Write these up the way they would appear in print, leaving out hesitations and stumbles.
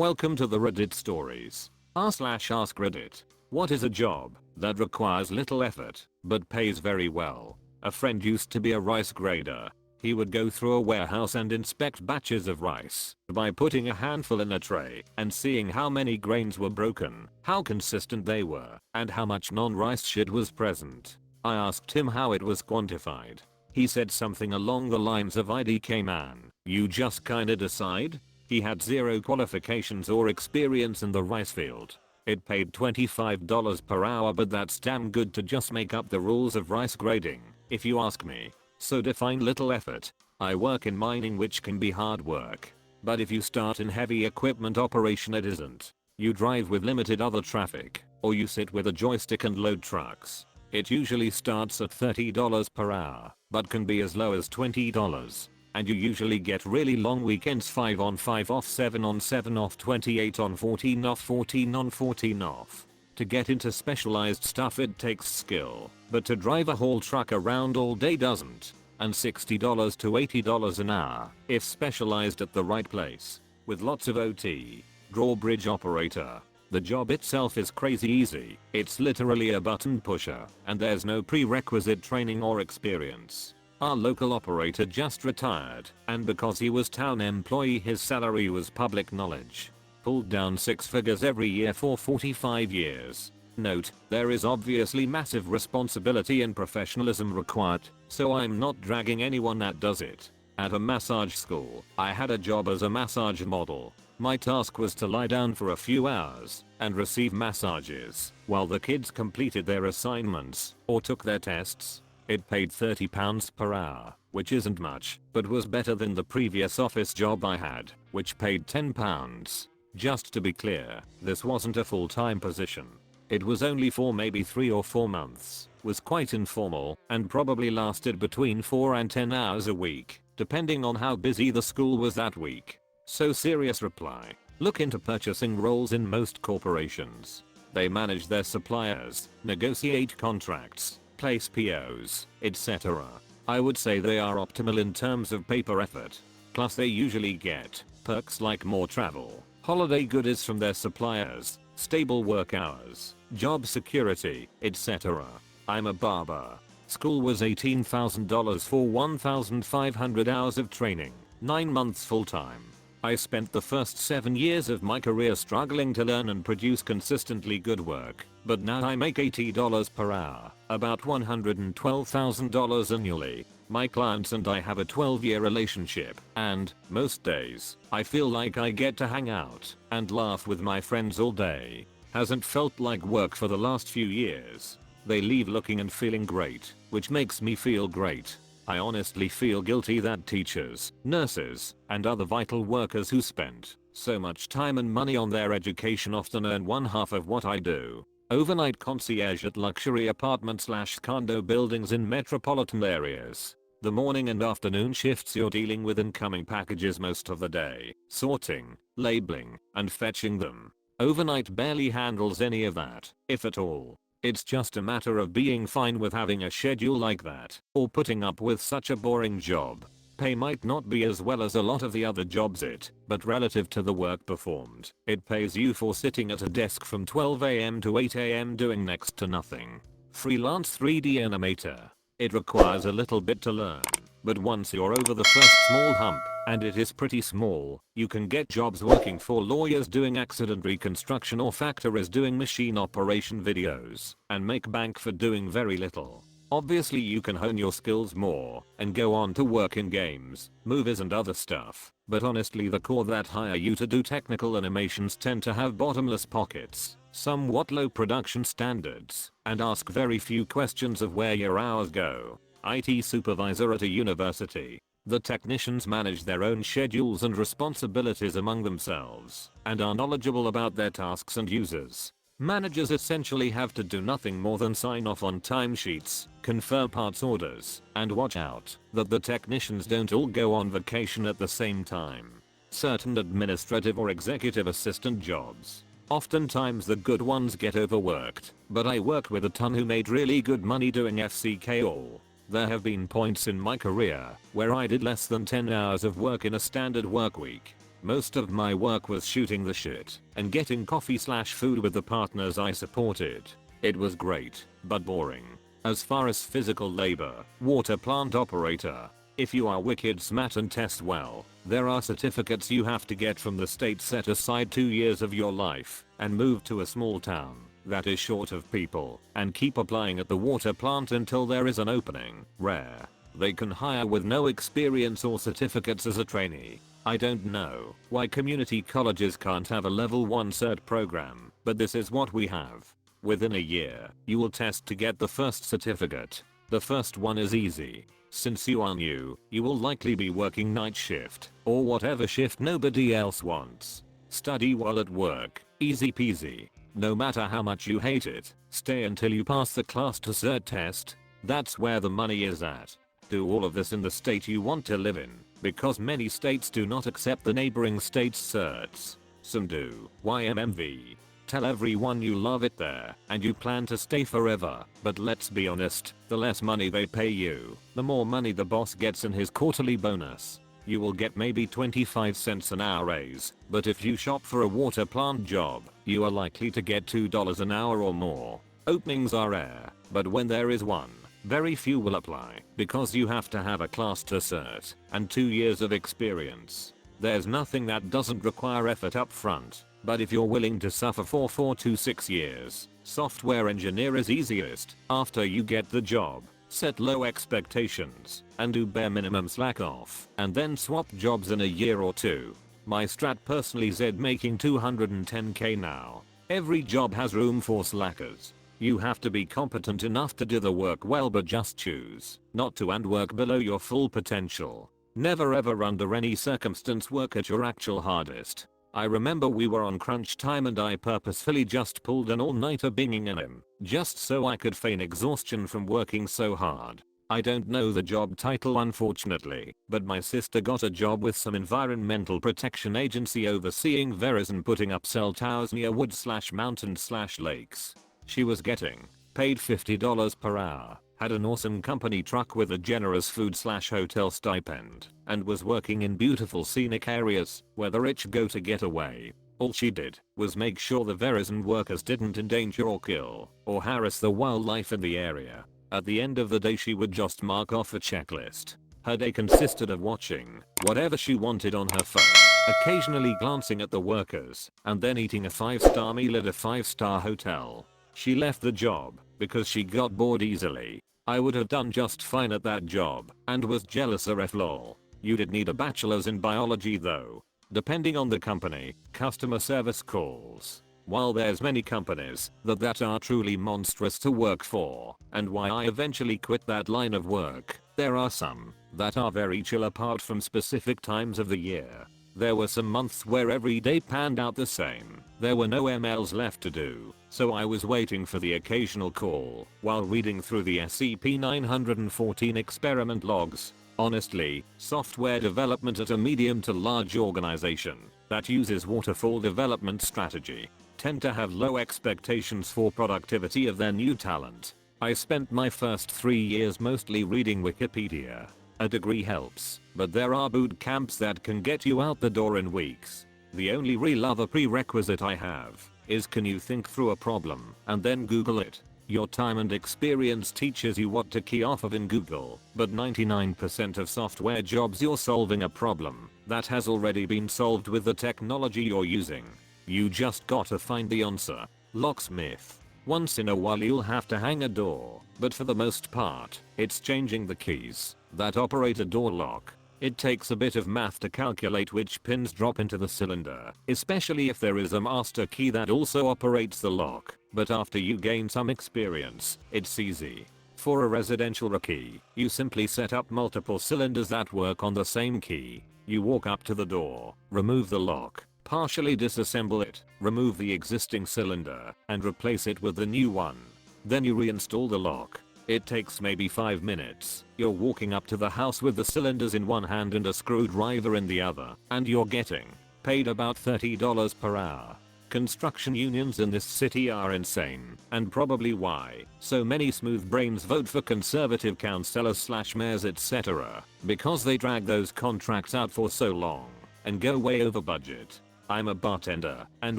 Welcome to the Reddit stories. r/Askreddit. What is a job that requires little effort but pays very well? A friend used to be a rice grader. He would go through a warehouse and inspect batches of rice by putting a handful in a tray and seeing how many grains were broken, how consistent they were, and how much non-rice shit was present. I asked him how it was quantified. He said something along the lines of IDK man, you just kinda decide? He had zero qualifications or experience in the rice field. It paid $25 per hour, but that's damn good to just make up the rules of rice grading, if you ask me. So define little effort. I work in mining, which can be hard work. But if you start in heavy equipment operation, it isn't. You drive with limited other traffic, or you sit with a joystick and load trucks. It usually starts at $30 per hour, but can be as low as $20. And you usually get really long weekends, 5 on 5 off, 7 on 7 off, 28 on 14 off, 14 on 14 off. To get into specialized stuff it takes skill, but to drive a haul truck around all day doesn't. And $60 to $80 an hour if specialized at the right place, with lots of OT. Drawbridge operator. The job itself is crazy easy. It's literally a button pusher, and there's no prerequisite training or experience. Our local operator just retired, and because he was town employee his salary was public knowledge. Pulled down 6 figures every year for 45 years. Note, there is obviously massive responsibility and professionalism required, so I'm not dragging anyone that does it. At a massage school, I had a job as a massage model. My task was to lie down for a few hours and receive massages while the kids completed their assignments or took their tests. It paid £30 per hour, which isn't much, but was better than the previous office job I had, which paid £10. Just to be clear, this wasn't a full-time position. It was only for maybe 3 or 4 months, was quite informal, and probably lasted between 4 and 10 hours a week, depending on how busy the school was that week. So serious reply. Look into purchasing roles in most corporations. They manage their suppliers, negotiate contracts, place POs, etc. I would say they are optimal in terms of paper effort. Plus they usually get perks like more travel, holiday goodies from their suppliers, stable work hours, job security, etc. I'm a barber. School was $18,000 for 1,500 hours of training, 9 months full time. I spent the first 7 years of my career struggling to learn and produce consistently good work, but now I make $80 per hour, about $112,000 annually. My clients and I have a 12-year relationship, and, most days, I feel like I get to hang out and laugh with my friends all day. Hasn't felt like work for the last few years. They leave looking and feeling great, which makes me feel great. I honestly feel guilty that teachers, nurses, and other vital workers who spent so much time and money on their education often earn one half of what I do. Overnight concierge at luxury apartment/condo buildings in metropolitan areas. The morning and afternoon shifts you're dealing with incoming packages most of the day, sorting, labeling, and fetching them. Overnight barely handles any of that, if at all. It's just a matter of being fine with having a schedule like that, or putting up with such a boring job. Pay might not be as well as a lot of the other jobs but relative to the work performed, it pays you for sitting at a desk from 12 AM to 8 AM doing next to nothing. Freelance 3D animator. It requires a little bit to learn, but once you're over the first small hump, and it is pretty small, you can get jobs working for lawyers doing accident reconstruction or factories doing machine operation videos, and make bank for doing very little. Obviously you can hone your skills more and go on to work in games, movies and other stuff, but honestly the core that hire you to do technical animations tend to have bottomless pockets, somewhat low production standards, and ask very few questions of where your hours go. IT supervisor at a university. The technicians manage their own schedules and responsibilities among themselves, and are knowledgeable about their tasks and users. Managers essentially have to do nothing more than sign off on timesheets, confirm parts orders, and watch out that the technicians don't all go on vacation at the same time. Certain administrative or executive assistant jobs. Oftentimes the good ones get overworked, but I worked with a ton who made really good money doing FCK all. There have been points in my career where I did less than 10 hours of work in a standard work week. Most of my work was shooting the shit and getting coffee/food with the partners I supported. It was great, but boring. As far as physical labor, water plant operator. If you are wicked smart and test well, there are certificates you have to get from the state. Set aside 2 years of your life and move to a small town that is short of people and keep applying at the water plant until there is an opening. Rare. They can hire with no experience or certificates as a trainee. I don't know why community colleges can't have a level 1 cert program, but this is what we have. Within a year, you will test to get the first certificate. The first one is easy. Since you are new, you will likely be working night shift or whatever shift nobody else wants. Study while at work. Easy peasy. No matter how much you hate it, stay until you pass the class to cert test. That's where the money is at. Do all of this in the state you want to live in, because many states do not accept the neighboring states' certs. Some do. YMMV. Tell everyone you love it there and you plan to stay forever, but let's be honest, the less money they pay you, the more money the boss gets in his quarterly bonus. You will get maybe 25 cents an hour raise, but if you shop for a water plant job, you are likely to get $2 an hour or more. Openings are rare, but when there is one, very few will apply because you have to have a class to cert and 2 years of experience. There's nothing that doesn't require effort up front. But if you're willing to suffer for 4 to 6 years, software engineer is easiest. After you get the job, set low expectations and do bare minimum slack off and then swap jobs in a year or two. My strat personally said making 210k now. Every job has room for slackers. You have to be competent enough to do the work well, but just choose not to and work below your full potential. Never ever under any circumstance work at your actual hardest. I remember we were on crunch time and I purposefully just pulled an all-nighter binging in him, just so I could feign exhaustion from working so hard. I don't know the job title unfortunately, but my sister got a job with some environmental protection agency overseeing Verizon putting up cell towers near woods/mountains/lakes. She was getting paid $50 per hour, had an awesome company truck with a generous food/hotel stipend, and was working in beautiful scenic areas where the rich go to get away. All she did was make sure the Verizon workers didn't endanger or kill or harass the wildlife in the area. At the end of the day she would just mark off a checklist. Her day consisted of watching whatever she wanted on her phone, occasionally glancing at the workers, and then eating a 5-star meal at a 5-star hotel. She left the job because she got bored easily. I would have done just fine at that job and was jealous of lol. You did need a bachelor's in biology though. Depending on the company, customer service calls. While there's many companies that are truly monstrous to work for, and why I eventually quit that line of work, there are some that are very chill apart from specific times of the year. There were some months where every day panned out the same. There were no emails left to do, so I was waiting for the occasional call while reading through the SCP-914 experiment logs. Honestly, software development at a medium to large organization that uses waterfall development strategy tend to have low expectations for productivity of their new talent. I spent my first 3 years mostly reading Wikipedia. A degree helps, but there are boot camps that can get you out the door in weeks. The only real other prerequisite I have is, can you think through a problem and then Google it? Your time and experience teaches you what to key off of in Google, but 99% of software jobs you're solving a problem that has already been solved with the technology you're using. You just gotta find the answer. Locksmith. Once in a while you'll have to hang a door, but for the most part, it's changing the keys that operate a door lock. It takes a bit of math to calculate which pins drop into the cylinder, especially if there is a master key that also operates the lock, but after you gain some experience, it's easy. For a residential key, you simply set up multiple cylinders that work on the same key. You walk up to the door, remove the lock, partially disassemble it, remove the existing cylinder, and replace it with the new one. Then you reinstall the lock. It takes maybe 5 minutes. You're walking up to the house with the cylinders in one hand and a screwdriver in the other, and you're getting paid about $30 per hour. Construction unions in this city are insane, and probably why so many smooth brains vote for conservative councillors/mayors etc. because they drag those contracts out for so long. and go way over budget. I'm a bartender, and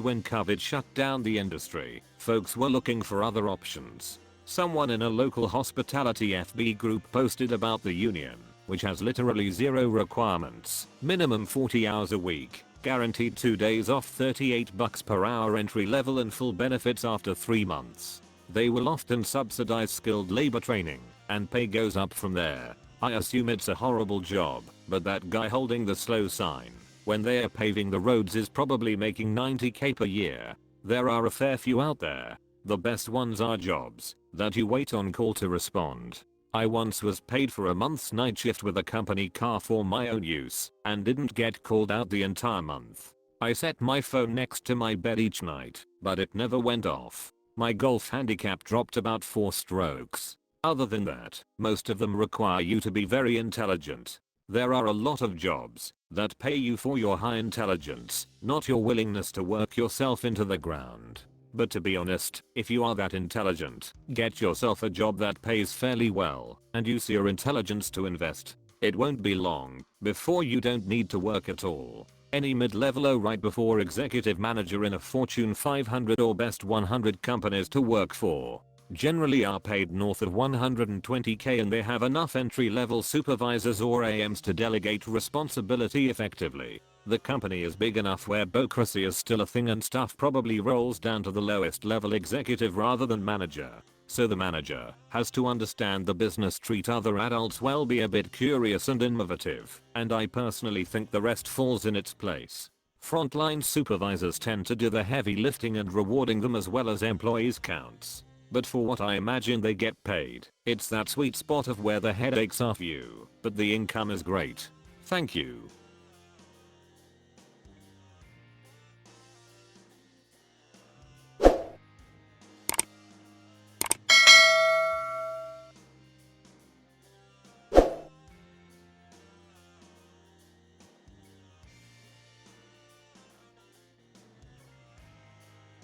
when COVID shut down the industry, folks were looking for other options. Someone in a local hospitality FB group posted about the union, which has literally zero requirements, minimum 40 hours a week, guaranteed 2 days off, $38 per hour entry level and full benefits after 3 months. They will often subsidize skilled labor training, and pay goes up from there. I assume it's a horrible job, but that guy holding the slow sign when they are paving the roads is probably making $90k per year. There are a fair few out there. The best ones are jobs that you wait on call to respond. I once was paid for a month's night shift with a company car for my own use and didn't get called out the entire month. I set my phone next to my bed each night, but it never went off. My golf handicap dropped about 4 strokes. Other than that, most of them require you to be very intelligent. There are a lot of jobs that pay you for your high intelligence, not your willingness to work yourself into the ground. But to be honest, if you are that intelligent, get yourself a job that pays fairly well, and use your intelligence to invest. It won't be long before you don't need to work at all. Any mid-level or right before executive manager in a Fortune 500 or best 100 companies to work for generally are paid north of 120k, and they have enough entry-level supervisors or AMs to delegate responsibility effectively. The company is big enough where bureaucracy is still a thing and stuff probably rolls down to the lowest level executive rather than manager. So the manager has to understand the business, treat other adults well, be a bit curious and innovative, and I personally think the rest falls in its place. Frontline supervisors tend to do the heavy lifting, and rewarding them as well as employees counts. But for what I imagine they get paid, it's that sweet spot of where the headaches are few, but the income is great. Thank you.